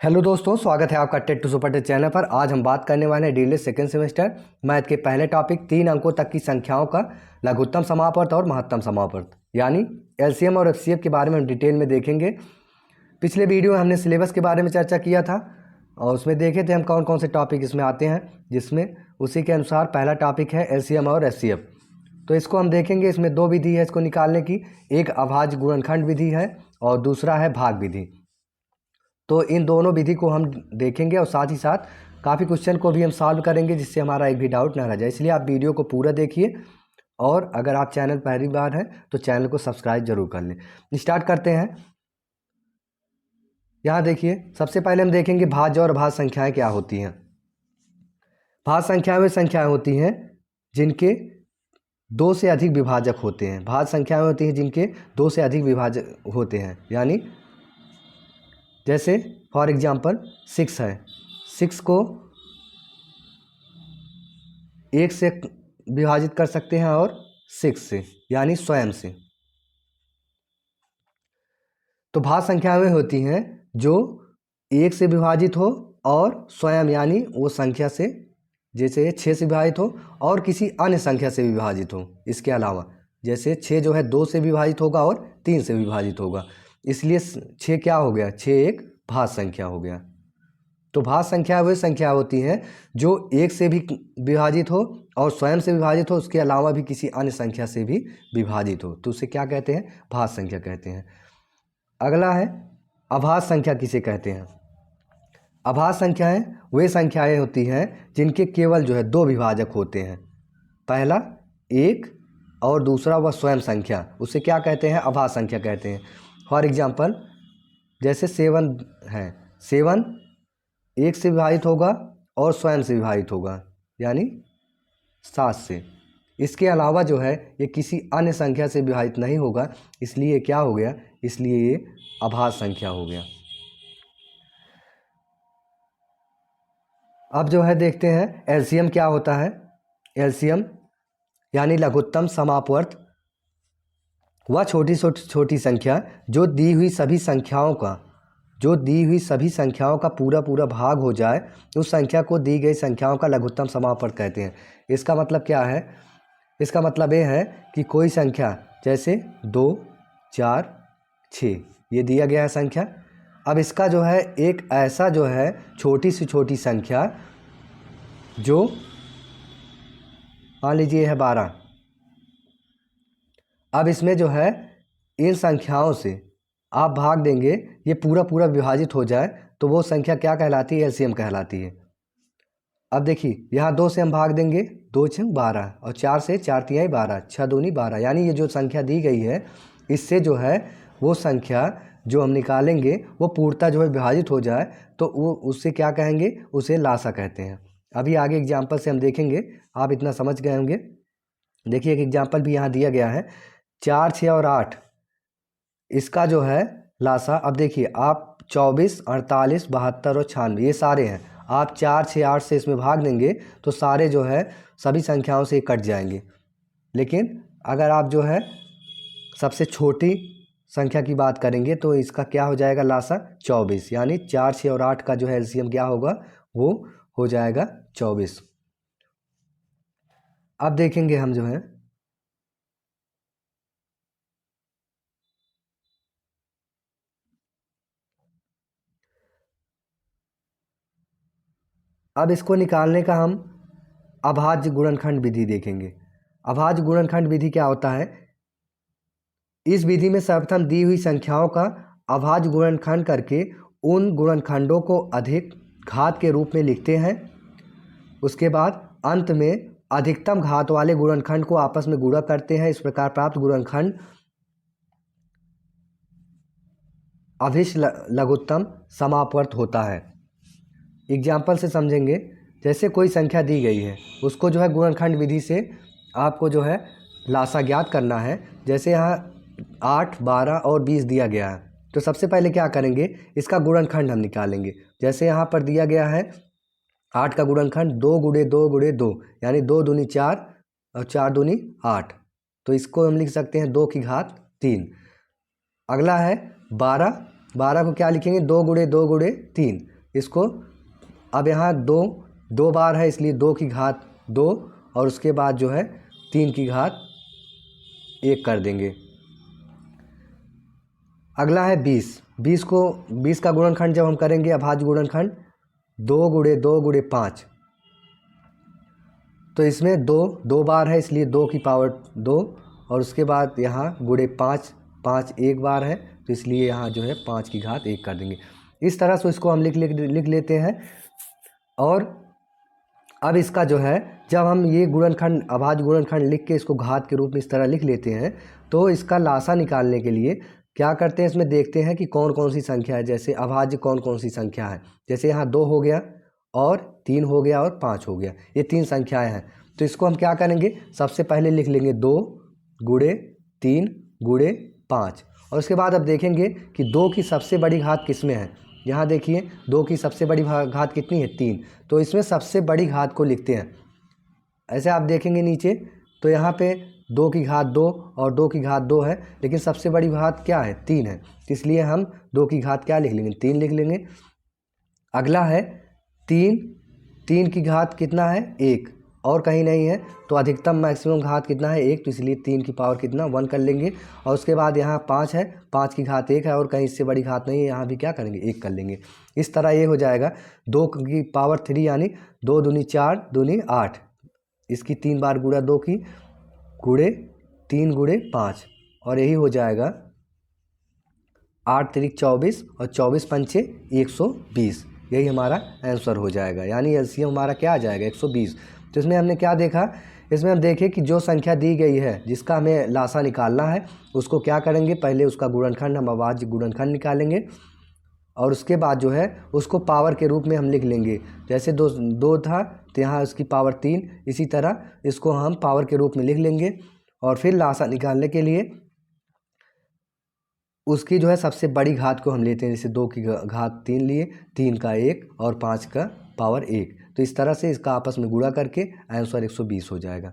Hello दोस्तों, स्वागत है आपका TET to super TET channel पर। आज हम बात करने वाले हैं डीएलएड सेकेंड सेमेस्टर मैथ के पहले टॉपिक 3 अंकों तक की संख्याओं का लघुत्तम समापवर्त और महत्तम समापवर्त यानी एलसीएम और एफसीएफ के बारे में हम डिटेल में देखेंगे। पिछले वीडियो में हमने सिलेबस के बारे में चर्चा किया था और उसमें देखे थे हम कौन कौन से टॉपिक इसमें आते हैं, जिसमें उसी के अनुसार पहला टॉपिक है एलसीएम और एफसीएफ। तो इसको हम देखेंगे। इसमें दो विधि है इसको निकालने की, एक अभाज्य गुणनखंड विधि है और दूसरा है भाग विधि। तो इन दोनों विधि को हम देखेंगे और साथ ही साथ काफ़ी क्वेश्चन को भी हम सॉल्व करेंगे, जिससे हमारा एक भी डाउट ना रह जाए। इसलिए आप वीडियो को पूरा देखिए और अगर आप चैनल पहली बार हैं तो चैनल को सब्सक्राइब जरूर कर लें। स्टार्ट करते हैं। यहाँ देखिए, सबसे पहले हम देखेंगे भाज्य और अभाज्य संख्याएं क्या होती हैं। भाज्य संख्याएं वे संख्याएं होती हैं जिनके दो से अधिक विभाजक होते हैं। भाज्य संख्याएं होती हैं जिनके दो से अधिक विभाजक होते हैं, यानी जैसे फॉर एग्जांपल 6 है। 6 को 1 से विभाजित कर सकते हैं और 6 से, यानी स्वयं से। तो भाज्य संख्याएं होती हैं जो 1 से विभाजित हो और स्वयं यानी वो संख्या से, जैसे 6 से विभाजित हो और किसी अन्य संख्या से विभाजित हो। इसके अलावा जैसे 6 जो है 2 से विभाजित होगा और 3 से विभाजित होगा, इसलिए 6 क्या हो गया, 6 एक भाज्य संख्या हो गया। तो भाज्य संख्या वे संख्या होती हैं जो 1 से भी विभाजित हो और स्वयं से विभाजित हो, उसके अलावा भी किसी अन्य संख्या से भी विभाजित हो, तो उसे क्या कहते हैं, भाज्य संख्या कहते हैं। अगला है अभाज्य संख्या किसे कहते हैं। अभाज्य संख्याएं वे संख्याएं होती हैं जिनके केवल जो है 2 विभाजक होते हैं, पहला 1 और दूसरा वह स्वयं संख्या, उसे क्या कहते हैं, अभाज्य संख्या कहते हैं। फॉर एग्जांपल जैसे 7 है, 7 1 से विभाजित होगा और स्वयं से विभाजित होगा, यानी 7 से। इसके अलावा जो है ये किसी अन्य संख्या से विभाजित नहीं होगा, इसलिए क्या हो गया, इसलिए ये अभाज्य संख्या हो गया। अब जो है देखते हैं एलसीएम क्या होता है। एलसीएम यानी लघुत्तम समापवर्त वह छोटी संख्या जो दी हुई सभी संख्याओं का पूरा पूरा भाग हो जाए, उस संख्या को दी गई संख्याओं का लघुत्तम समापवर्त कहते हैं। इसका मतलब क्या है, इसका मतलब ये है कि कोई संख्या जैसे 2 4 6 ये दिया गया है संख्या। अब इसका जो है एक ऐसा जो है छोटी से छोटी संख्या जो मान लीजिए है 12। अब इसमें जो है इन संख्याओं से आप भाग देंगे, ये पूरा पूरा विभाजित हो जाए, तो वो संख्या क्या कहलाती है, एलसीएम कहलाती है। अब देखिए यहाँ 2 से हम भाग देंगे, 2 6 12 और 4 से 4 तिहाई 12, 6 दूनी 12, यानी ये जो संख्या दी गई है इससे जो है वो संख्या जो हम निकालेंगे वो पूर्णतः जो है विभाजित हो जाए, तो वो उससे क्या कहेंगे, उसे लासा कहते हैं। अभी आगे एग्जाम्पल से हम देखेंगे, आप इतना समझ गए होंगे। देखिए एक एग्जाम्पल भी यहाँ दिया गया है, 4 6 और 8, इसका जो है लासा। अब देखिए आप 24 48 72 और 96 ये सारे हैं, आप 4 6 8 से इसमें भाग देंगे तो सारे जो है सभी संख्याओं से कट जाएंगे। लेकिन अगर आप जो है सबसे छोटी संख्या की बात करेंगे तो इसका क्या हो जाएगा, लासा 24, यानी 4 6 और 8 का जो है एलसीएम क्या होगा, वो हो जाएगा 24। अब देखेंगे हम जो है अब इसको निकालने का हम अभाज्य गुणनखंड विधि देखेंगे। अभाज्य गुणनखंड विधि क्या होता है, इस विधि में सर्वप्रथम दी हुई संख्याओं का अभाज्य गुणनखंड करके उन गुणनखंडों को अधिक घात के रूप में लिखते हैं। उसके बाद अंत में अधिकतम घात वाले गुणनखंड को आपस में गुणा करते हैं। इस प्रकार प्राप्त गुणनखंड अभिष्ट लघुत्तम समापवर्त होता है। एग्जाम्पल से समझेंगे, जैसे कोई संख्या दी गई है उसको जो है गुणनखंड विधि से आपको जो है लासा ज्ञात करना है। जैसे यहाँ 8 12 और 20 दिया गया है, तो सबसे पहले क्या करेंगे, इसका गुणनखंड हम निकालेंगे। जैसे यहाँ पर दिया गया है 8 का गुणनखंड 2 गुणे 2 गुणे 2, यानी 2 दूनी 4 और 4 दूनी 8, तो इसको हम लिख सकते हैं 2 की घात 3। अगला है 12, 12 को क्या लिखेंगे, 2 गुणे 2 गुणे 3। इसको अब यहाँ 2 बार है इसलिए 2 की घात 2 और उसके बाद जो है 3 की घात 1 कर देंगे। अगला है 20 का गुणनखंड जब हम करेंगे अभाज्य गुणनखंड 2 गुणे 2 गुणे 5, तो इसमें 2 बार है इसलिए 2 की पावर 2 और उसके बाद यहाँ गुणे 5 एक बार है तो इसलिए यहाँ जो है 5 की घात 1 कर देंगे। इस तरह से इसको हम लिख लेते हैं। और अब इसका जो है जब हम ये गुणनखंड अभाज्य गुणनखंड लिख के इसको घात के रूप में इस तरह लिख लेते हैं तो इसका लासा निकालने के लिए क्या करते हैं, इसमें देखते हैं कि कौन कौन सी संख्या है, जैसे अभाज्य कौन कौन सी संख्या है। जैसे यहाँ 2 हो गया और 3 हो गया और 5 हो गया, ये 3 संख्याएं हैं। तो इसको हम क्या करेंगे, सबसे पहले लिख लेंगे 2 गुणे 3 गुणे 5 और उसके बाद अब देखेंगे कि 2 की सबसे बड़ी घात किस में है। यहाँ देखिए 2 की सबसे बड़ी घात कितनी है, 3, तो इसमें सबसे बड़ी घात को लिखते हैं। ऐसे आप देखेंगे नीचे तो यहाँ पे 2 की घात 2 और 2 की घात 2 है, लेकिन सबसे बड़ी घात क्या है, 3 है, इसलिए हम 2 की घात क्या लिख लेंगे, 3 लिख लेंगे। अगला है 3 की घात कितना है, 1 और कहीं नहीं है तो अधिकतम मैक्सिमम घात कितना है, 1, तो इसलिए 3 की पावर कितना 1 कर लेंगे। और उसके बाद यहाँ 5 है, 5 की घात 1 है और कहीं इससे बड़ी घात नहीं है, यहाँ भी क्या करेंगे 1 कर लेंगे। इस तरह ये हो जाएगा 2 की पावर 3 यानी 2 दूनी 4 दूनी 8, इसकी 3 बार गुणा 2 की गुणे 3 गुणे 5 और यही हो जाएगा 8 त्रिक 24 और 24 पंचे 120, यही हमारा आंसर हो जाएगा। यानी एलसीएम हमारा क्या आ जाएगा 120। तो इसमें हमने क्या देखा, इसमें हम देखें कि जो संख्या दी गई है जिसका हमें लासा निकालना है उसको क्या करेंगे, पहले उसका गुणनखंड हम अभाज्य गुणनखंड निकालेंगे और उसके बाद जो है उसको पावर के रूप में हम लिख लेंगे। जैसे 2 था तो यहाँ उसकी पावर 3, इसी तरह इसको हम पावर के रूप में लिख लेंगे और फिर लासा निकालने के लिए उसकी जो है सबसे बड़ी घात को हम लेते हैं। जैसे 2 की घात 3 लिए, 3 का 1 और 5 का पावर 1, तो इस तरह से इसका आपस में गुणा करके आंसर 120 हो जाएगा।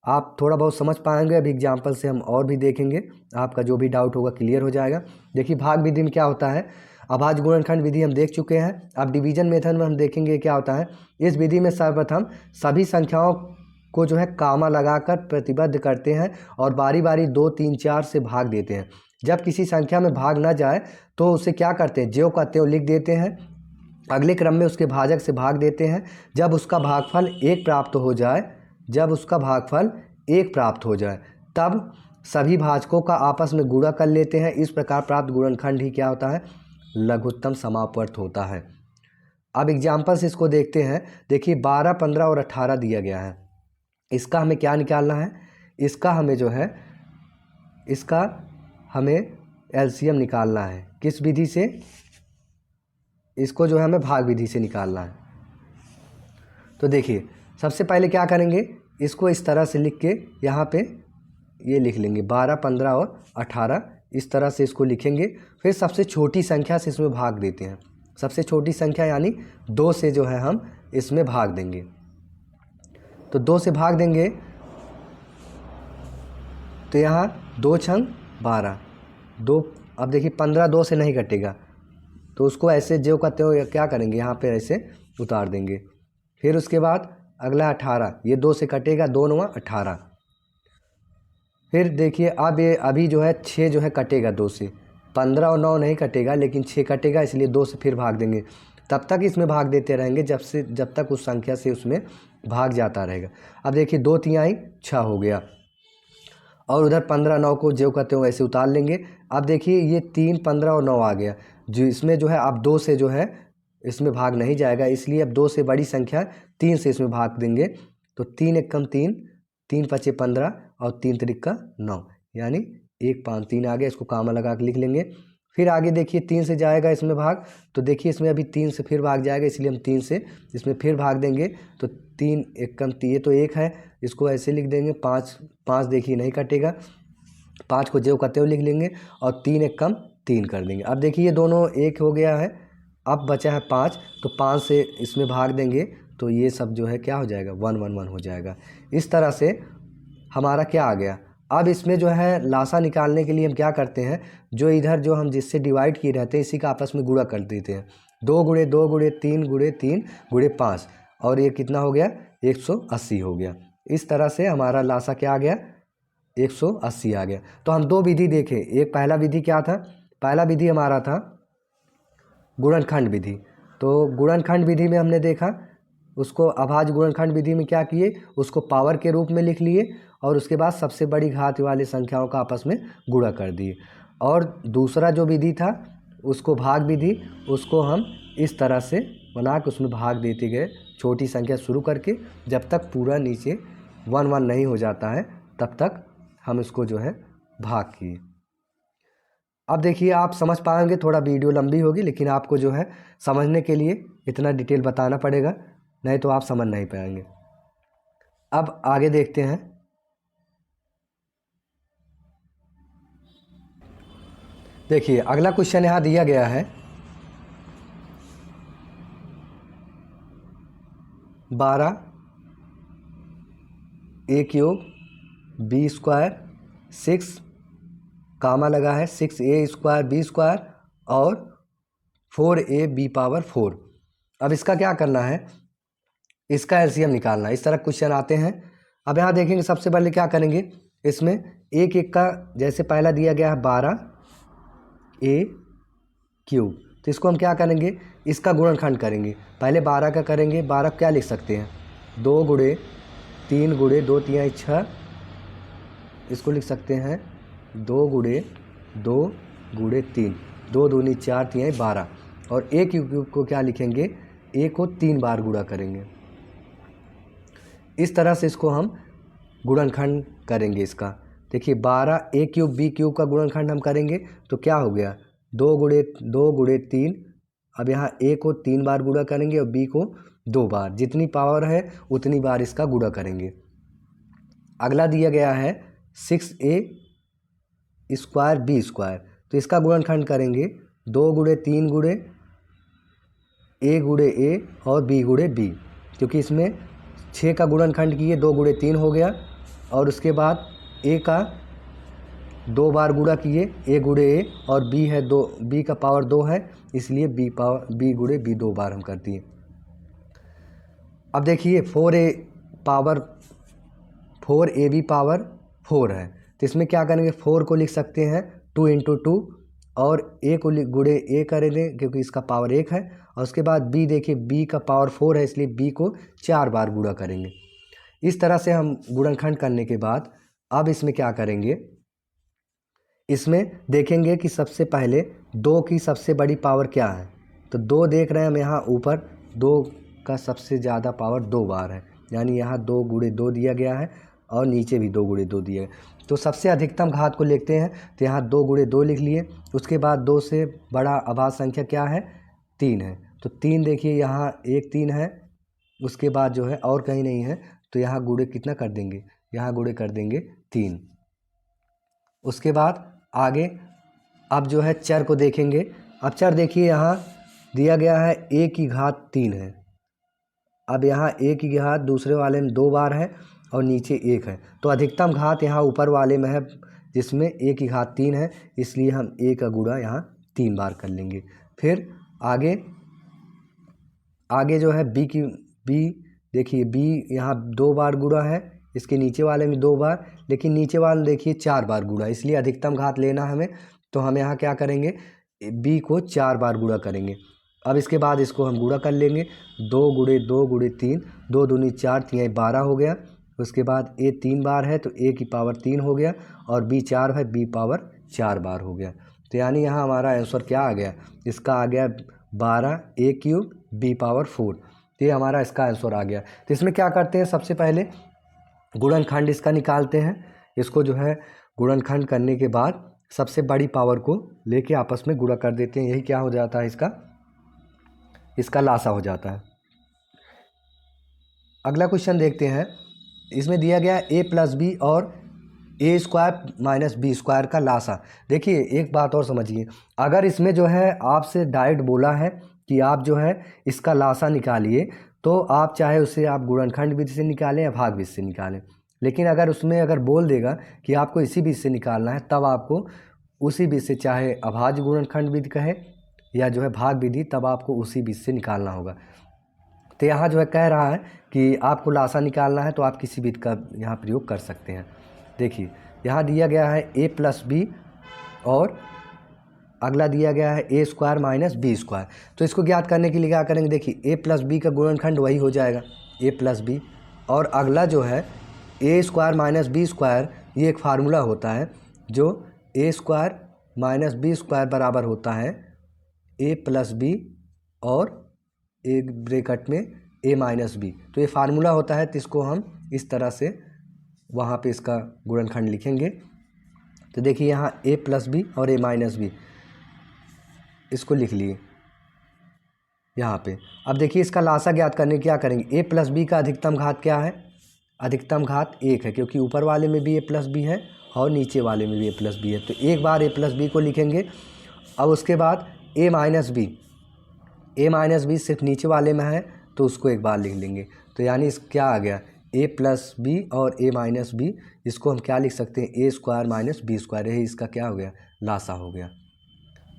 आप थोड़ा बहुत समझ पाएंगे, अभी एग्जाम्पल से हम और भी देखेंगे, आपका जो भी डाउट होगा क्लियर हो जाएगा। देखिए भाग विधि में क्या होता है, अभाज्य गुणनखंड विधि हम देख चुके हैं, अब डिवीजन मेथड में हम देखेंगे क्या होता है। इस विधि में सर्वप्रथम सभी संख्याओं को जो है कामा लगाकर प्रतिबद्ध करते हैं और बारी बारी 2, 3, 4 से भाग देते हैं। जब किसी संख्या में भाग ना जाए तो उसे क्या करते हैं, ज्यों का त्यों लिख देते हैं, अगले क्रम में उसके भाजक से भाग देते हैं। जब उसका भागफल 1 प्राप्त हो जाए तब सभी भाजकों का आपस में गुणा कर लेते हैं। इस प्रकार प्राप्त गुणनखंड ही क्या होता है, लघुत्तम समापवर्त होता है। अब एग्जाम्पल से इसको देखते हैं। देखिए 12, 15 और 18 दिया गया है, इसका हमें क्या निकालना है, इसका हमें जो है हमें एलसीएम निकालना है। किस विधि से, इसको जो है हमें भाग विधि से निकालना है। तो देखिए सबसे पहले क्या करेंगे, इसको इस तरह से लिख के यहाँ पे ये लिख लेंगे 12, 15 और 18, इस तरह से इसको लिखेंगे। फिर सबसे छोटी संख्या से इसमें भाग देते हैं, सबसे छोटी संख्या यानी 2 से जो है हम इसमें भाग देंगे। तो 2 से भाग देंगे तो यहाँ 2 छंग 12, 2, अब देखिए 15 2 से नहीं कटेगा तो उसको ऐसे ज्यों का त्यों क्या करेंगे, यहाँ पे ऐसे उतार देंगे। फिर उसके बाद अगला 18, ये 2 से कटेगा, 2 9 18। फिर देखिए अब ये अभी जो है 6 जो है कटेगा 2 से, 15 और 9 नहीं कटेगा लेकिन 6 कटेगा, इसलिए 2 से फिर भाग देंगे। तब तक इसमें भाग देते रहेंगे जब तक उस संख्या से उसमें भाग जाता रहेगा। अब देखिए 2 तिहाई 6 हो गया और उधर 15 9 को ज्यों का त्यों ऐसे उतार लेंगे। अब देखिए ये 3 15 और 9 आ गया, जो इसमें जो है अब 2 से जो है इसमें भाग नहीं जाएगा, इसलिए अब 2 से बड़ी संख्या 3 से इसमें भाग देंगे। तो 3 1 कम 3, 3 5 15 और 3 3 का 9, यानी 1 5 3 आ गया, इसको कामा लगा के लिख लेंगे। फिर आगे देखिए 3 से जाएगा इसमें भाग, तो देखिए इसमें अभी 3 से फिर भाग जाएगा, इसलिए हम 3 से इसमें फिर भाग देंगे। तो 3 1 कम 3, ये तो 1 है, इसको ऐसे लिख देंगे। 5 देखिए नहीं कटेगा, 5 को ज्यों का त्यों लिख लेंगे और 3 1 कम 3 कर देंगे। अब देखिए ये दोनों 1 हो गया है, अब बचा है 5, तो 5 से इसमें भाग देंगे तो ये सब जो है क्या हो जाएगा 1 1 1 हो जाएगा। इस तरह से हमारा क्या आ गया, अब इसमें जो है लासा निकालने के लिए हम क्या करते हैं, जो इधर जो हम जिससे डिवाइड किए रहते हैं इसी का आपस में गुणा कर देते हैं। 2 गुणे 2 गुणे 3 गुणे 3 गुणे 5 और ये कितना हो गया, 180 हो गया। इस तरह से हमारा लासा क्या आ गया, 180 आ गया। तो हम दो विधि देखें, एक पहला विधि क्या था, पहला विधि हमारा था गुणनखंड विधि। तो गुणनखंड विधि में हमने देखा, उसको अभाज्य गुणनखंड विधि में क्या किए, उसको पावर के रूप में लिख लिए और उसके बाद सबसे बड़ी घात वाली संख्याओं का आपस में गुणा कर दिए। और दूसरा जो विधि था उसको भाग विधि, उसको हम इस तरह से बना के उसमें भाग देते गए, छोटी संख्या शुरू करके जब तक पूरा नीचे 1 1 नहीं हो जाता है तब तक हम इसको जो है भाग किए। अब देखिए आप समझ पाएंगे, थोड़ा वीडियो लंबी होगी लेकिन आपको जो है समझने के लिए इतना डिटेल बताना पड़ेगा, नहीं तो आप समझ नहीं पाएंगे। अब आगे देखते हैं। देखिए अगला क्वेश्चन यहाँ दिया गया है, 12 a क्यूब b स्क्वायर 6 कामा लगा है 6a स्क्वायर b स्क्वायर और 4a b पावर 4। अब इसका क्या करना है, इसका एलसीएम निकालना है। इस तरह क्वेश्चन आते हैं। अब यहाँ देखेंगे सबसे पहले क्या करेंगे, इसमें एक एक का जैसे पहला दिया गया है 12a क्यूब, तो इसको हम क्या करेंगे, इसका गुणनखंड करेंगे। पहले 12 का करेंगे, 12 क्या लिख सकते हैं, 2 गुणे 3 गुणे 2 3 6, इसको लिख सकते हैं 2 गुणे 2 गुणे 3, 2 दूनी 4 3 12। और a क्यूब को क्या लिखेंगे, a को 3 बार गुणा करेंगे। इस तरह से इसको हम गुणनखंड करेंगे इसका। देखिए 12 a क्यूब b क्यूब का गुणनखंड हम करेंगे तो क्या हो गया, 2 गुणे 3। अब यहाँ a को 3 बार गुणा करेंगे और b को 2 बार, जितनी पावर है उतनी बार इसका गुणा करेंगे। अगला दिया गया है 6a स्क्वायर b स्क्वायर, तो इसका गुणनखंड करेंगे 2 गुणे 3 गुणे a गुणे a और b गुणे b, क्योंकि इसमें 6 का गुणनखंड किए 2 गुणे 3 हो गया और उसके बाद a का 2 बार गुणा किए a गुणे a और b है 2, b का पावर 2 है इसलिए b गुणे b 2 बार हम कर दिए। अब देखिए 4ab पावर 4 है, तो इसमें क्या करेंगे, 4 को लिख सकते हैं 2 × 2 और a को गुणे a करेंगे क्योंकि इसका पावर 1 है। और उसके बाद b, देखिए b का पावर 4 है इसलिए b को 4 बार गुणा करेंगे। इस तरह से हम गुणनखंड करने के बाद अब इसमें क्या करेंगे, इसमें देखेंगे कि सबसे पहले 2 की सबसे बड़ी पावर क्या है, तो 2 देख रहे हैं हम यहाँ ऊपर, 2 का सबसे ज़्यादा पावर 2 बार है, यानी यहाँ 2 गुणे 2 दिया गया है और नीचे भी 2 गुणे 2 दिया है। तो सबसे अधिकतम घात को लिखते हैं, तो यहाँ 2 गुणे 2 लिख लिए। उसके बाद 2 से बड़ा अभाज्य संख्या क्या है, 3 है, तो 3 देखिए यहाँ एक 3 है, उसके बाद जो है और कहीं नहीं है, तो यहाँ गुणे कितना कर देंगे, यहाँ गुणे कर देंगे 3। उसके बाद आगे अब जो है चर को देखेंगे। अब चर देखिए यहाँ दिया गया है a की घात 3 है। अब यहाँ a की घात दूसरे वाले में 2 बार है और नीचे 1 है, तो अधिकतम घात यहाँ ऊपर वाले में है जिसमें a की घात 3 है, इसलिए हम a का गुणा यहाँ 3 बार कर लेंगे। फिर आगे जो है b देखिए b यहाँ 2 बार गुणा है, इसके नीचे वाले में 2 बार, लेकिन नीचे वाले देखिए 4 बार गुणा, इसलिए अधिकतम घात लेना हमें, तो हम यहाँ क्या करेंगे, b को 4 बार गुणा करेंगे। अब इसके बाद इसको हम गुणा कर लेंगे, 2 गुणे 2 गुणे 3, 2 दूनी 4 3 12 हो गया। उसके बाद a 3 बार है तो a की पावर 3 हो गया और b 4 है, b पावर 4 बार हो गया। तो यानी यहाँ हमारा आंसर क्या आ गया, इसका आ गया 12a क्यूब b पावर 4। तो ये हमारा इसका आंसर आ गया। तो इसमें क्या करते हैं, सबसे पहले गुणनखंड इसका निकालते हैं। इसको जो है गुणनखंड करने के बाद सबसे बड़ी पावर को लेके आपस में गुणा कर देते हैं, यही क्या हो जाता है, इसका लासा हो जाता है। अगला क्वेश्चन देखते हैं। इसमें दिया गया है a + b और a स्क्वायर - b स्क्वायर का लासा। देखिए एक बात और समझिए, अगर इसमें जो है आपसे डायरेक्ट बोला है कि आप जो है इसका लासा निकालिए, तो आप चाहे उसे आप गुणनखंड विधि से निकालें या भाग विधि से निकालें, लेकिन अगर उसमें अगर बोल देगा कि आपको इसी बीच से निकालना है, तब आपको उसी बीच से, चाहे अभाज्य गुणनखंड विधि कहे या जो है भाग विधि, तब आपको उसी बीच से निकालना होगा। तो यहाँ जो है कह रहा है कि आपको लासा निकालना है तो आप किसी विधि का यहाँ प्रयोग कर सकते हैं। देखिए यहाँ दिया गया है a प्लस बी और अगला दिया गया है ए स्क्वायर माइनस बी स्क्वायर। तो इसको ज्ञात करने के लिए क्या करेंगे, देखिए ए प्लस बी का गुणनखंड वही हो जाएगा ए प्लस बी, और अगला जो है ए स्क्वायर माइनस बी स्क्वायर, ये एक फार्मूला होता है जो ए स्क्वायर माइनस बी स्क्वायर बराबर होता है ए प्लस बी और एक ब्रैकेट में ए माइनस बी। तो ये फार्मूला होता है, तो इसको हम इस तरह से वहाँ पे इसका गुणनखंड लिखेंगे। तो देखिए यहाँ ए प्लस बी और ए माइनस बी, इसको लिख लिए यहाँ पे। अब देखिए इसका लासा ज्ञात करने क्या करेंगे, ए प्लस बी का अधिकतम घात क्या है, अधिकतम घात 1 है, क्योंकि ऊपर वाले में भी ए प्लस बी है और नीचे वाले में भी ए प्लस बी है। तो एक बार ए प्लस बी को लिखेंगे। अब उसके बाद ए माइनस बी सिर्फ नीचे वाले में है तो उसको एक बार लिख लेंगे। तो यानी इस क्या आ गया, ए प्लस बी और ए माइनस बी, इसको हम क्या लिख सकते हैं, ए स्क्वायर माइनस बी स्क्वायर, यही इसका क्या हो गया, लासा हो गया।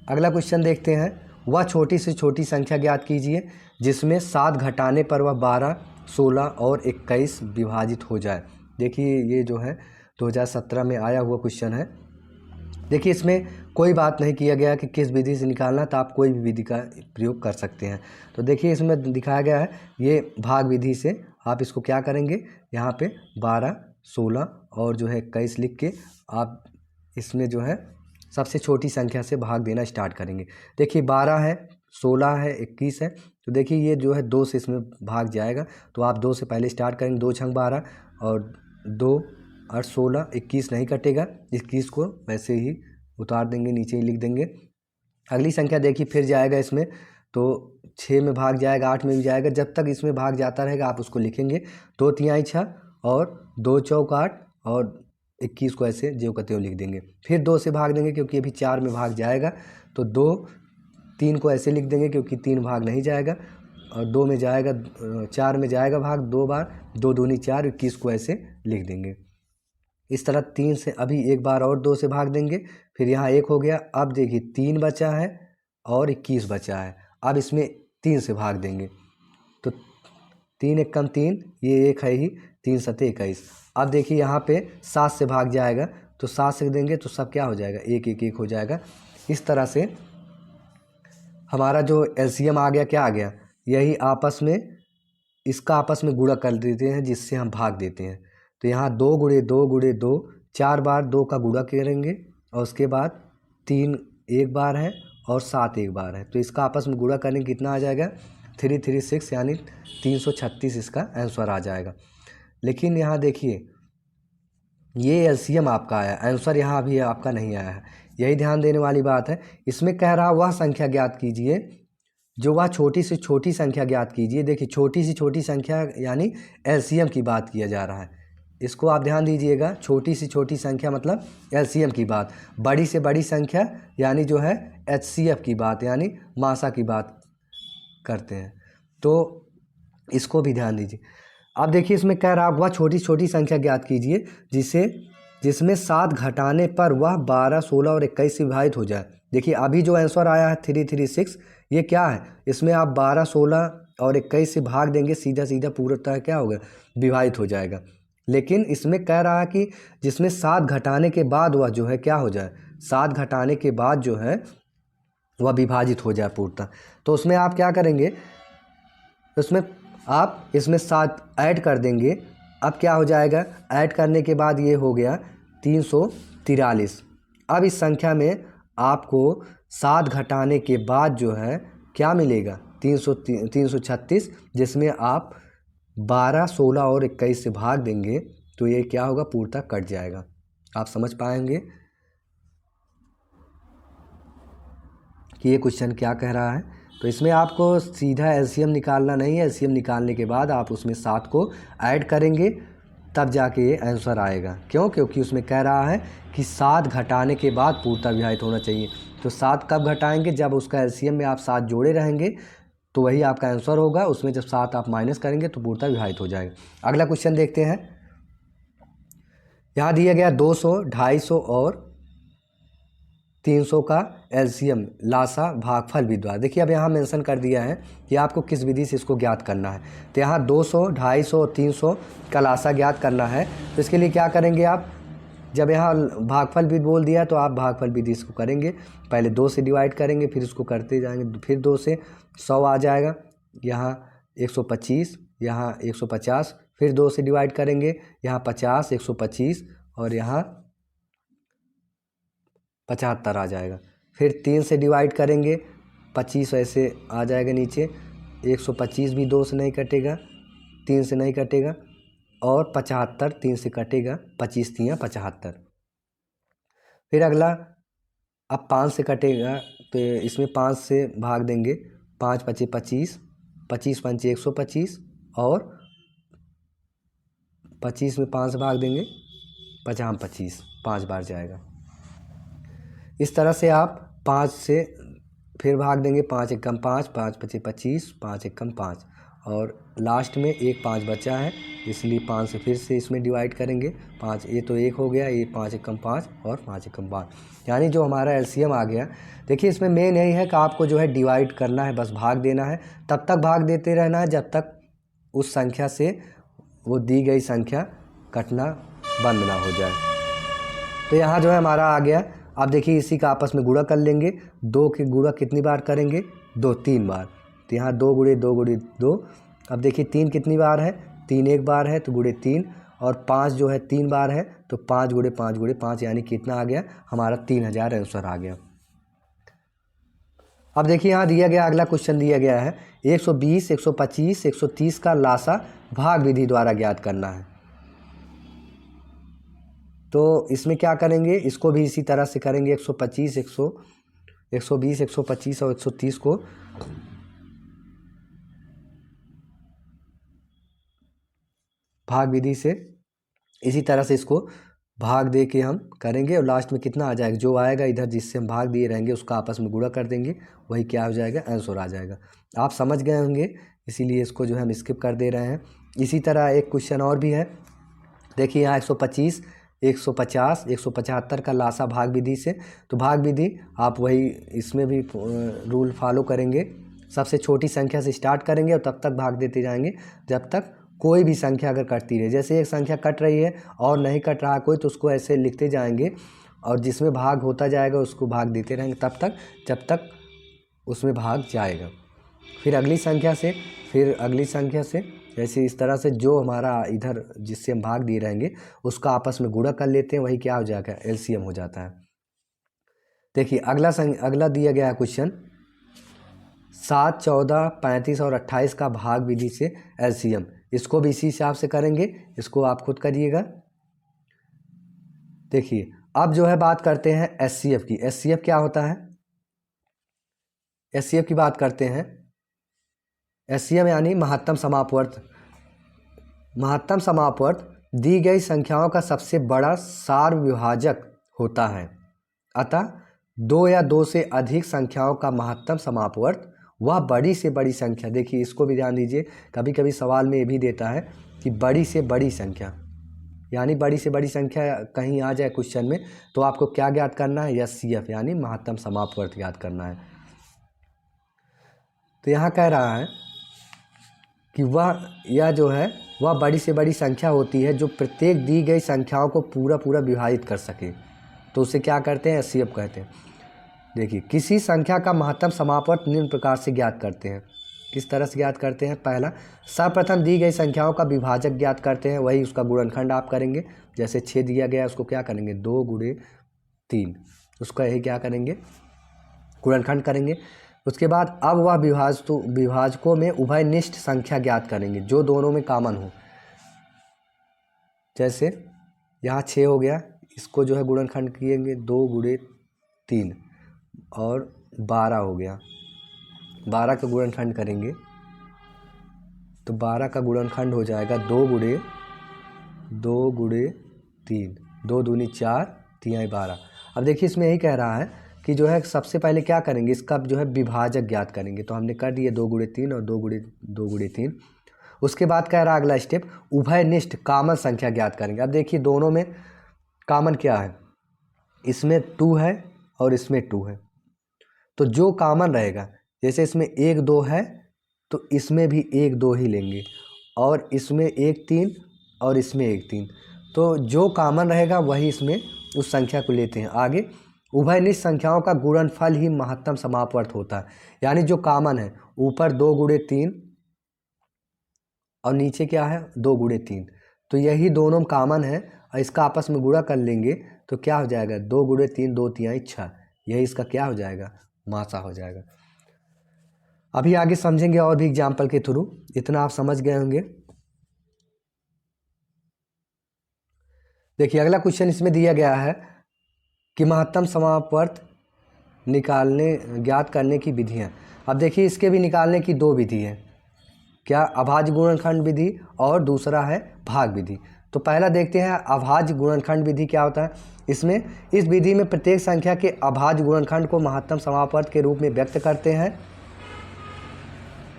अगला क्वेश्चन देखते हैं, वह छोटी से छोटी संख्या ज्ञात कीजिए जिसमें 7 घटाने पर वह 12, 16 और 21 विभाजित हो जाए। देखिए ये जो है 2017 में आया हुआ क्वेश्चन है। देखिए इसमें कोई बात नहीं किया गया कि किस विधि से निकालना, तो आप कोई भी विधि का प्रयोग कर सकते हैं। तो देखिए इसमें दिखाया गया है ये भाग विधि से आप इसको क्या करेंगे, यहाँ पे 12, 16 और जो है 21 लिख के आप इसमें जो है सबसे छोटी संख्या से भाग देना स्टार्ट करेंगे। देखिए 12 है, 16 है, 21 है, तो देखिए ये जो है 2 से इसमें भाग जाएगा। तो आप 2 से पहले स्टार्ट करेंगे, 2 छंग 12 और 2 और 16, 21 नहीं कटेगा, 21 को वैसे ही उतार देंगे, नीचे ही लिख देंगे। अगली संख्या देखिए फिर जाएगा इसमें, तो 6 में भाग जाएगा, 8 में भी जाएगा, जब तक इसमें भाग जाता रहेगा आप उसको लिखेंगे। 2 तिहाई 6 और 2 चौक 8 और 21 को ऐसे ज्यों का त्यों लिख देंगे। फिर 2 से भाग देंगे क्योंकि अभी 4 में भाग जाएगा, तो 2, 3 को ऐसे लिख देंगे क्योंकि 3 भाग नहीं जाएगा, और 2 में जाएगा, 4 में जाएगा भाग 2 बार, 2 दूनी 4, 21 को ऐसे लिख देंगे। इस तरह 3 से अभी एक बार और 2 से भाग देंगे, फिर यहाँ 1 हो गया। अब देखिए 3 बचा है और 21 बचा है, अब इसमें 3 से भाग देंगे, तो 3 एकम 3, ये 1 है ही, 3 सते 21। अब देखिए यहाँ पे 7 से भाग जाएगा, तो 7 से देंगे तो सब क्या हो जाएगा, 1 1 1 हो जाएगा। इस तरह से हमारा जो एलसीएम आ गया, क्या आ गया, यही आपस में इसका आपस में गुणा कर देते हैं जिससे हम भाग देते हैं। तो यहाँ 2 गुणे 2 गुणे 2, 4 बार 2 का गुणा करेंगे, और उसके बाद 3 एक बार है और 7 एक बार है, तो इसका आपस में गुणा करने कितना आ जाएगा, 336, यानी 336 इसका आंसर आ जाएगा। लेकिन यहाँ देखिए ये एलसीएम आपका आया, आंसर यहाँ अभी आपका नहीं आया है, यही ध्यान देने वाली बात है। इसमें कह रहा वह संख्या ज्ञात कीजिए जो वह छोटी से छोटी संख्या ज्ञात कीजिए। देखिए छोटी से छोटी संख्या यानी एलसीएम की बात किया जा रहा है, इसको आप ध्यान दीजिएगा। छोटी से छोटी संख्या मतलब एलसीएम की बात, बड़ी से बड़ी संख्या यानी जो है एचसीएफ की बात, यानी मासा की बात करते हैं, तो इसको भी ध्यान दीजिए। अब देखिए इसमें कह रहा है वह छोटी छोटी संख्या ज्ञात कीजिए जिसमें 7 घटाने पर वह 12, 16 और 21 से विभाजित हो जाए। देखिए अभी जो आंसर आया है 336, ये क्या है, इसमें आप 12, 16 और 21 से भाग देंगे, सीधा सीधा पूरा क्या होगा, विभाजित हो जाएगा। लेकिन इसमें कह रहा है कि जिसमें 7 घटाने के बाद वह जो है क्या हो जाए, 7 घटाने के बाद जो है वह विभाजित हो जाए पूर्णतः। तो उसमें आप क्या करेंगे, उसमें आप इसमें 7 ऐड कर देंगे। अब क्या हो जाएगा, ऐड करने के बाद ये हो गया 343। अब इस संख्या में आपको 7 घटाने के बाद जो है क्या मिलेगा, 336, जिसमें आप 12, 16 और 21 से भाग देंगे तो ये क्या होगा, पूर्णतः कट जाएगा। आप समझ पाएंगे कि ये क्वेश्चन क्या कह रहा है। तो इसमें आपको सीधा एलसीएम निकालना नहीं है, एलसीएम निकालने के बाद आप उसमें 7 को ऐड करेंगे, तब जाके ये आंसर आएगा। क्यों, क्योंकि उसमें कह रहा है कि 7 घटाने के बाद पूर्णतः विभाजित होना चाहिए। तो 7 कब घटाएंगे, जब उसका एलसीएम में आप 7 जोड़े रहेंगे, तो वही आपका आंसर होगा। उसमें जब 7 आप माइनस करेंगे तो पूर्णतः विभाजित हो जाएगा। अगला क्वेश्चन देखते हैं। यहाँ दिया गया 200, 250 और 300 का एलसीएम लासा भागफल विधि द्वारा। देखिए अब यहाँ मेंशन कर दिया है कि आपको किस विधि से इसको ज्ञात करना है। तो यहाँ 200, 250 और 300 का लासा ज्ञात करना है। तो इसके लिए क्या करेंगे आप, जब यहाँ भागफल विधि बोल दिया तो आप भागफल विधि इसको करेंगे। पहले 2 से डिवाइड करेंगे, फिर इसको करते जाएंगे, फिर 2 से 100 आ जाएगा, यहाँ 125, यहाँ 150, फिर 2 से डिवाइड करेंगे, यहाँ 50, 125 और यहाँ 75 आ जाएगा। फिर 3 से डिवाइड करेंगे, 25 ऐसे आ जाएगा नीचे, 125 भी 2 से नहीं कटेगा, 3 से नहीं कटेगा और 75 3 से कटेगा, 25 3 75। फिर अगला अब 5 से कटेगा तो इसमें 5 से भाग देंगे, 5 5 25, 25 5 125 और 25 में 5 से भाग देंगे, 50 25 5 बार जाएगा। इस तरह से आप 5 से फिर भाग देंगे, 5 एकम 5, 5 5 25, 5 एकम 5 और लास्ट में एक 5 बचा है, इसलिए 5 से फिर से इसमें डिवाइड करेंगे। 5 ये तो 1 हो गया, ये 5 एकम 5 और 5 एकम 5, यानी जो हमारा एलसीएम आ गया। देखिए इसमें मेन यही है कि आपको जो है डिवाइड करना है, बस भाग देना है, तब तक भाग देते रहना है जब तक उस संख्या से वो दी गई संख्या कटना बंद ना हो जाए। तो यहाँ जो है हमारा आ गया। अब देखिए इसी का आपस में गुणा कर लेंगे, 2 के गुणा कितनी बार करेंगे, 2 3 बार। तो यहाँ 2 गुणे 2 गुणे 2। अब देखिए 3 कितनी बार है, 3 एक बार है तो गुणे 3 और 5 जो है 3 बार है तो 5 गुणे 5 गुणे 5, यानी कितना आ गया हमारा 3000 आंसर आ गया। अब देखिए यहाँ दिया गया अगला क्वेश्चन दिया गया है 120, 125, 130 का लासा भाग विधि द्वारा ज्ञात करना है। तो इसमें क्या करेंगे, इसको भी इसी तरह से करेंगे। 125, 120, 125 और 130 को भाग विधि से इसी तरह से इसको भाग दे के हम करेंगे और लास्ट में कितना आ जाएगा, जो आएगा इधर जिससे हम भाग दिए रहेंगे उसका आपस में गुणा कर देंगे, वही क्या हो जाएगा, आंसर आ जाएगा। आप समझ गए होंगे, इसीलिए इसको जो है हम स्किप कर दे रहे हैं। इसी तरह एक क्वेश्चन और भी है। देखिए यहाँ 125, 150, 175 का लासा भाग विधि से। तो भाग विधि आप वही इसमें भी रूल फॉलो करेंगे, सबसे छोटी संख्या से स्टार्ट करेंगे और तब तक भाग देते जाएंगे जब तक कोई भी संख्या अगर कटती रहे। जैसे एक संख्या कट रही है और नहीं कट रहा कोई, तो उसको ऐसे लिखते जाएंगे और जिसमें भाग होता जाएगा उसको भाग देते रहेंगे तब तक जब तक उसमें भाग जाएगा। फिर अगली संख्या से, फिर अगली संख्या से, जैसे इस तरह से जो हमारा इधर जिससे हम भाग दिए रहेंगे उसका आपस में गुणा कर लेते हैं, वही क्या हो जाएगा, एलसीएम हो जाता है। देखिए अगला दिया गया है क्वेश्चन 7, 14, 35 और 28 का भाग विधि से एलसीएम। इसको भी इसी हिसाब से करेंगे, इसको आप खुद करिएगा। देखिए अब जो है बात करते हैं एचसीएफ की। एचसीएफ क्या होता है, एचसीएफ की बात करते हैं। एचसीएफ यानी महत्तम समापवर्त। महत्तम समापवर्त दी गई संख्याओं का सबसे बड़ा सार विभाजक होता है, अतः 2 या 2 से अधिक संख्याओं का महत्तम समापवर्त वह बड़ी से बड़ी संख्या। देखिए इसको भी ध्यान दीजिए, कभी कभी सवाल में ये भी देता है कि बड़ी से बड़ी संख्या, यानी बड़ी से बड़ी संख्या कहीं आ जाए क्वेश्चन में तो आपको क्या ज्ञात करना है, एचसीएफ यानी महत्तम समापवर्त ज्ञात करना है। तो यहाँ कह रहा है कि यह जो है वह बड़ी से बड़ी संख्या होती है जो प्रत्येक दी गई संख्याओं को पूरा पूरा विभाजित कर सके, तो उसे क्या कहते हैं, एचसीएफ कहते हैं। देखिए किसी संख्या का महत्तम समापवर्त निम्न प्रकार से ज्ञात करते हैं। किस तरह से ज्ञात करते हैं, पहला सर्वप्रथम दी गई संख्याओं का विभाजक ज्ञात करते हैं, वही उसका गुणनखंड आप करेंगे। जैसे 6 दिया गया उसको क्या करेंगे, 2 गुणे 3, उसका यही क्या करेंगे, गुणनखंड करेंगे। उसके बाद अब वह विभाजकों में उभयनिष्ठ संख्या ज्ञात करेंगे जो दोनों में कॉमन हो। जैसे यहाँ 6 हो गया, इसको जो है गुणनखंड किएंगे, 2 गुणे 3 और 12 हो गया, 12 का गुणनखंड करेंगे तो 12 का गुणनखंड हो जाएगा 2 गुणे 3, 2 दूनी 4, 3 12। अब देखिए इसमें यही कह रहा है कि जो है सबसे पहले क्या करेंगे, इसका जो है विभाजक ज्ञात करेंगे। तो हमने कर दिए 2 गुणे 3 और 2 गुणे 3। उसके बाद कह रहा है अगला स्टेप उभयनिष्ठ कॉमन संख्या ज्ञात करेंगे। अब देखिए दोनों में कॉमन क्या है, इसमें 2 है और इसमें 2 है, तो जो कॉमन रहेगा, जैसे इसमें 1 2 है तो इसमें भी 1 2 ही लेंगे, और इसमें 1 3 और इसमें 1 3, तो जो कॉमन रहेगा वही इसमें उस संख्या को लेते हैं। आगे उभयनिष्ठ संख्याओं का गुणनफल ही महत्तम समापवर्त होता है, यानी जो कॉमन है, ऊपर 2 गुणे 3 और नीचे क्या है 2 गुणे 3, तो यही दोनों कॉमन है और इसका आपस में गुणा कर लेंगे तो क्या हो जाएगा 2 गुणे 3 2 तिहाई 6, यही इसका क्या हो जाएगा मासा हो जाएगा। अभी आगे समझेंगे और भी एग्जाम्पल के थ्रू, इतना आप समझ गए होंगे। देखिए अगला क्वेश्चन इसमें दिया गया है कि महत्तम समापवर्त ज्ञात करने की विधियाँ। अब देखिए इसके भी निकालने की 2 विधि है, क्या अभाज्य गुणनखंड विधि और दूसरा है भाग विधि। तो पहला देखते हैं अभाज्य गुणनखंड विधि क्या होता है। इसमें इस विधि में प्रत्येक संख्या के अभाज्य गुणनखंड को महत्तम समापवर्त के रूप में व्यक्त करते हैं।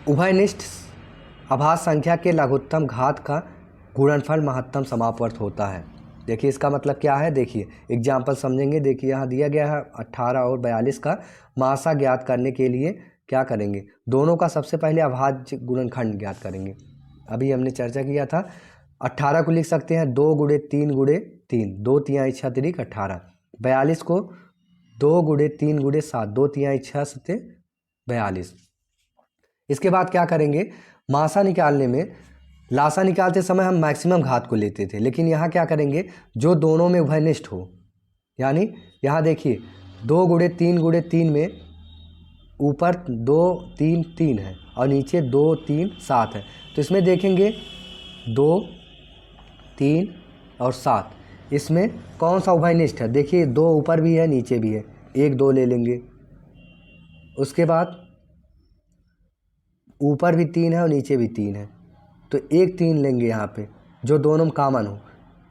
उभयनिष्ठ अभाज्य संख्या के लघुत्तम घात का गुणनफल महत्तम समापवर्त होता है। देखिए इसका मतलब क्या है, देखिए एग्जाम्पल समझेंगे। देखिए यहाँ दिया गया है 18 और 42 का मासा ज्ञात करने के लिए क्या करेंगे, दोनों का सबसे पहले अभाज्य गुणनखंड ज्ञात करेंगे। अभी हमने चर्चा किया था 18 को लिख सकते हैं 2 गुणे 3 गुणे 3, 2 तिहाई 6 तिरिक 18। 42 को 2 गुणे 3 गुणे 7, 2 तिहाई 6 सत्ते 42। इसके बाद क्या करेंगे, मासा निकालने में लासा निकालते समय हम मैक्सिमम घात को लेते थे, लेकिन यहाँ क्या करेंगे जो दोनों में उभयनिष्ठ हो, यानी यहाँ देखिए 2 गुणे 3 में ऊपर 2 3 3 है और नीचे 2 3 7 है, तो इसमें देखेंगे 2 3 और 7, इसमें कौन सा उभयनिष्ठ है। देखिए 2 ऊपर भी है नीचे भी है, 1 2 ले लेंगे। उसके बाद ऊपर भी 3 है और नीचे भी 3 है, तो 1 3 लेंगे यहाँ पे जो दोनों में कॉमन हो,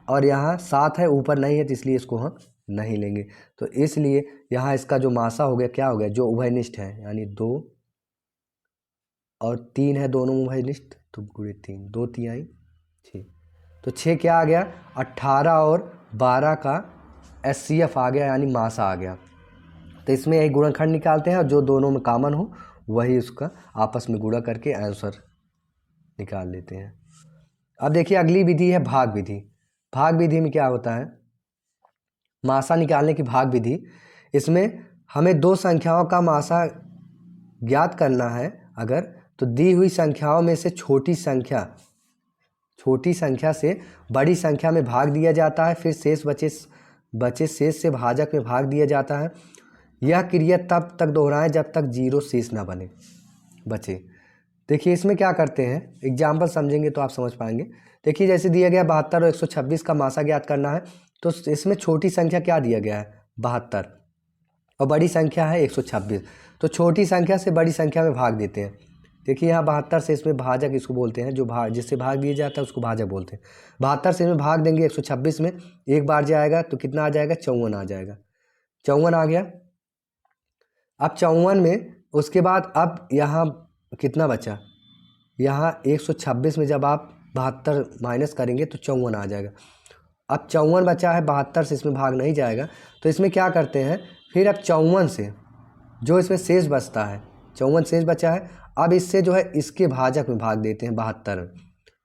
और यहाँ 7 है ऊपर नहीं है तो इसलिए इसको हम नहीं लेंगे। तो इसलिए यहाँ इसका जो मासा हो गया क्या हो गया, जो उभयनिष्ठ है, यानी 2 और 3 है दोनों उभयनिष्ठ, तो गुणे 3 2 तिहाई 6, तो 6 क्या आ गया 18 और 12 का SCF आ गया, यानी मासा आ गया। तो इसमें यही गुणनखंड निकालते हैं और जो दोनों में कॉमन हो वही उसका आपस में गुणा करके आंसर निकाल लेते हैं। अब देखिए अगली विधि है भाग विधि। भाग विधि में क्या होता है, मासा निकालने की भाग विधि। इसमें हमें 2 संख्याओं का मासा ज्ञात करना है अगर, तो दी हुई संख्याओं में से छोटी संख्या से बड़ी संख्या में भाग दिया जाता है, फिर शेष बचे शेष से भाजक में भाग दिया जाता है। यह क्रिया तब तक दोहराएं जब तक 0 शेष ना बचे। देखिए इसमें क्या करते हैं, एग्जाम्पल समझेंगे तो आप समझ पाएंगे। देखिए जैसे दिया गया 72 और 126 का मासा ज्ञात करना है, तो इसमें छोटी संख्या क्या दिया गया है 72 और बड़ी संख्या है 126, तो छोटी संख्या से बड़ी संख्या में भाग देते हैं। देखिए यहाँ 72 से इसमें भाजक इसको बोलते हैं, जो जिससे भाग दिया जाता है उसको भाजक बोलते हैं। 72 से इसमें भाग देंगे 126 में, एक बार जाएगा तो कितना आ जाएगा 54 आ जाएगा, 54 आ गया। अब 54 में उसके बाद अब यहाँ कितना बचा, यहाँ 126 में जब आप 72 माइनस करेंगे तो 54 आ जाएगा। अब 54 बचा है, 72 से इसमें भाग नहीं जाएगा, तो इसमें क्या करते हैं फिर अब 54 से जो इसमें शेष बचता है, 54 शेष बचा है, अब इससे जो है इसके भाजक में भाग देते हैं 72।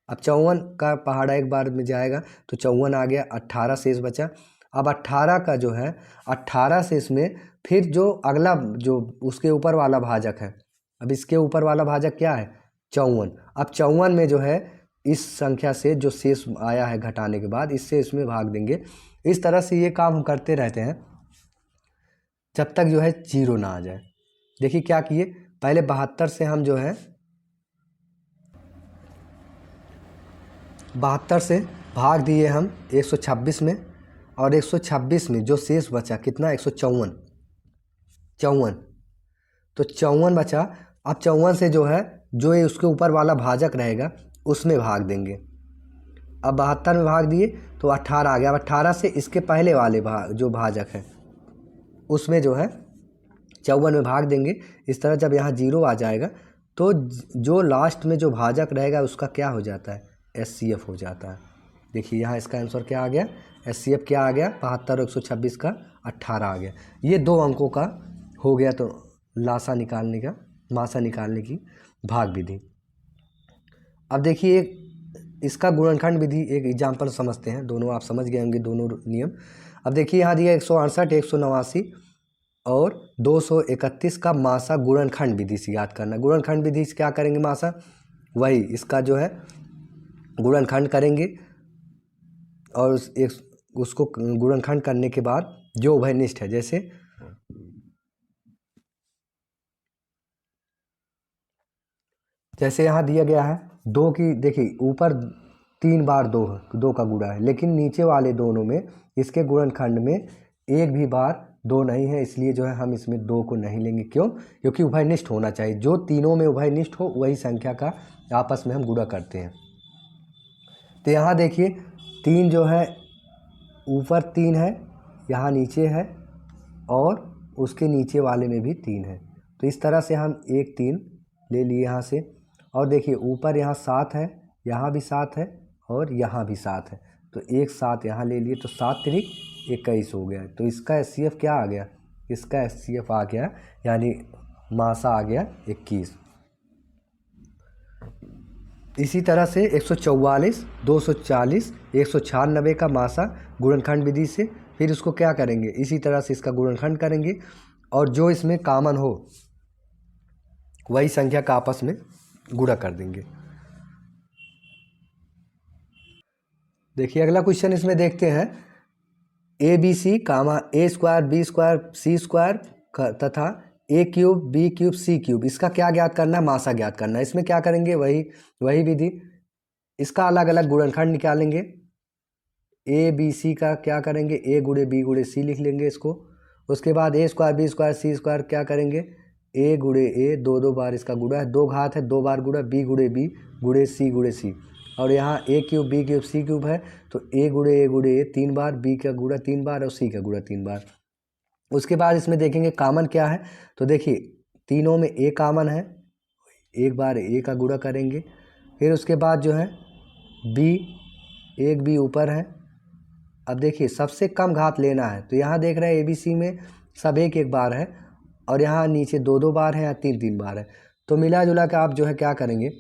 अब 54 का पहाड़ा एक बार में जाएगा तो 54 आ गया, 18 शेष बचा। अब 18 का जो है 18 से इसमें फिर जो अगला जो उसके ऊपर वाला भाजक है, अब इसके ऊपर वाला भाजक क्या है 54। अब 54 में जो है इस संख्या से जो शेष आया है घटाने के बाद इससे इसमें भाग देंगे। इस तरह से ये काम हम करते रहते हैं जब तक जो है 0 ना आ जाए। देखिए क्या किए, पहले 72 से हम जो है 72 से भाग दिए हम 126 में, और 126 में जो शेष बचा कितना 154, तो 54 बचा। अब 54 से जो है जो ये उसके ऊपर वाला भाजक रहेगा उसमें भाग देंगे। अब 72 में भाग दिए तो 18 आ गया। अब 18 से इसके पहले वाले जो भाजक है उसमें जो है 54 में भाग देंगे। इस तरह जब यहाँ 0 आ जाएगा तो जो लास्ट में जो भाजक रहेगा उसका क्या हो जाता है SCF हो जाता है। देखिए यहाँ इसका आंसर क्या आ गया HCF क्या आ गया 72 और 126 का 18 आ गया। ये 2 अंकों का हो गया तो मासा निकालने की भाग विधि। अब देखिए इसका गुणनखंड विधि एक एग्जाम्पल समझते हैं, दोनों आप समझ गए होंगे दोनों नियम। अब देखिए यहाँ दिया 168, 189 और 231 का मासा गुणनखंड विधि से याद करना। गुणनखंड विधि से क्या करेंगे, मासा वही इसका जो है गुणनखंड करेंगे और उसको गुणनखंड करने के बाद जो उभयनिष्ठ है, जैसे यहाँ दिया गया है 2 की, देखिए ऊपर 3 बार 2 का गुणा है, लेकिन नीचे वाले दोनों में इसके गुणनखंड में एक भी बार 2 नहीं है, इसलिए जो है हम इसमें 2 को नहीं लेंगे। क्यों? क्योंकि उभयनिष्ठ होना चाहिए, जो तीनों में उभयनिष्ठ हो वही संख्या का आपस में हम गुणा करते हैं। तो यहाँ देखिए 3 जो है ऊपर 3 है, यहाँ नीचे है और उसके नीचे वाले में भी 3 है, तो इस तरह से हम 1 3 ले लिए यहाँ से। और देखिए ऊपर यहाँ 7 है, यहाँ भी 7 है और यहाँ भी 7 है, तो एक 7 यहाँ ले लिए, तो 7 3 21 हो गया। तो इसका HCF क्या आ गया, इसका HCF आ गया यानी मासा आ गया 21। इसी तरह से 144, 240, 196 का मासा गुणनखंड विधि से, फिर उसको क्या करेंगे, इसी तरह से इसका गुणनखंड करेंगे और जो इसमें कॉमन हो वही संख्या का आपस में गुणा कर देंगे। देखिए अगला क्वेश्चन इसमें देखते हैं, ABC, A square B square C square तथा A cube B cube C cube, इसका क्या ज्ञात करना है, मासा ज्ञात करना है। इसमें क्या करेंगे, वही विधि, इसका अलग अलग गुणनखंड निकालेंगे। ABC का क्या करेंगे, A गुणे B गुणे C लिख लेंगे इसको। उसके बाद A square B square C square क्या करेंगे, A गुणे A, 2 बार इसका गुणा है, 2 घात है 2 बार गुणा, B गुणे B गुणे C, और यहाँ A cube B cube C cube है, तो A गुणे A 3 बार, B का गुणा 3 बार और C का गुणा 3 बार। उसके बाद इसमें देखेंगे कामन क्या है, तो देखिए तीनों में A कामन है, एक बार A का गुणा करेंगे। फिर उसके बाद जो है B, एक B ऊपर है। अब देखिए सबसे कम घात लेना है, तो यहाँ देख रहे हैं ABC में सब एक बार है और यहाँ नीचे 2 बार है या 3 बार है, तो मिला जुला के आप जो है क्या करेंगे,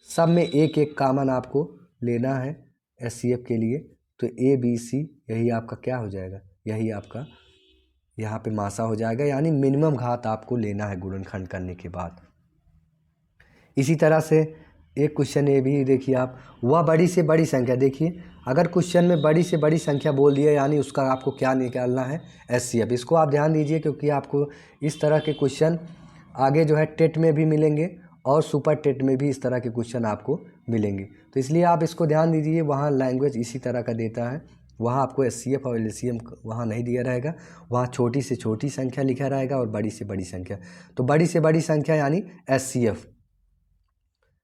सब में एक कामन आपको लेना है HCF के लिए। तो ABC यही आपका क्या हो जाएगा, यही आपका यहाँ पे मासा हो जाएगा, यानी मिनिमम घात आपको लेना है गुणनखंड करने के बाद। इसी तरह से एक क्वेश्चन ये भी देखिए आप, वह बड़ी से बड़ी संख्या, देखिए अगर क्वेश्चन में बड़ी से बड़ी संख्या बोल दिया यानी उसका आपको क्या निकालना है, HCF। इसको आप ध्यान दीजिए क्योंकि आपको इस तरह के क्वेश्चन आगे जो है टेट में भी मिलेंगे और सुपर टेट में भी इस तरह के क्वेश्चन आपको मिलेंगे, तो इसलिए आप इसको ध्यान दीजिए। वहाँ लैंग्वेज इसी तरह का देता है, वहाँ आपको HCF और LCM वहाँ नहीं दिया रहेगा, वहाँ छोटी से छोटी संख्या लिखा रहेगा और बड़ी से बड़ी संख्या। तो बड़ी से बड़ी संख्या यानी HCF।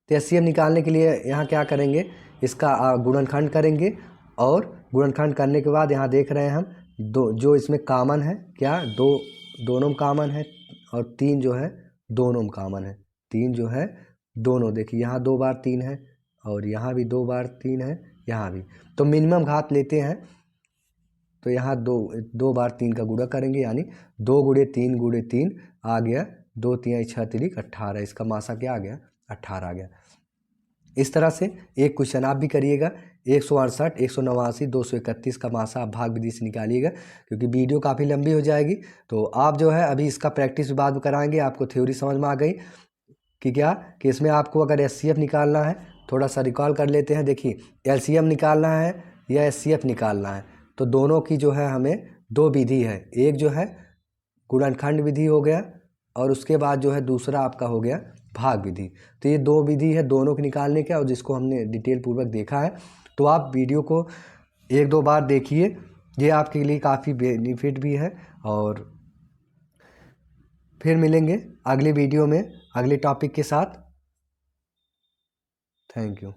तो HCF निकालने के लिए यहाँ क्या करेंगे, इसका गुणनखंड करेंगे और गुणनखंड करने के बाद यहाँ देख रहे हैं हम जो इसमें कामन है, क्या दोनों में कामन है और 3 जो है दोनों में कामन है, 3 जो है दोनों, देखिए यहाँ 2 बार 3 है और यहाँ भी 2 बार 3 है, यहाँ भी। तो मिनिमम घात लेते हैं, तो यहाँ 2 बार 3 का गुणा करेंगे, यानी 2 गुणे 3 आ गया, 2 3 6 3 18, इसका मासा क्या आ गया, 18 आ गया। इस तरह से एक क्वेश्चन आप भी करिएगा, 168, 189, 231 का मासा आप भाग विधि से निकालिएगा, क्योंकि वीडियो काफ़ी लंबी हो जाएगी। तो आप जो है अभी इसका प्रैक्टिस बाद में कराएंगे, आपको थ्योरी समझ में आ गई कि क्या, कि इसमें आपको अगर HCF निकालना है, थोड़ा सा रिकॉल कर लेते हैं। देखिए LCM निकालना है या HCF निकालना है, तो दोनों की जो है हमें 2 विधि है, एक जो है गुणनखंड विधि हो गया और उसके बाद जो है दूसरा आपका हो गया भाग विधि। तो ये 2 विधि है दोनों के निकालने का, और जिसको हमने डिटेल पूर्वक देखा है। तो आप वीडियो को 1-2 बार देखिए, ये आपके लिए काफ़ी बेनिफिट भी है। और फिर मिलेंगे अगले वीडियो में अगले टॉपिक के साथ। Thank you.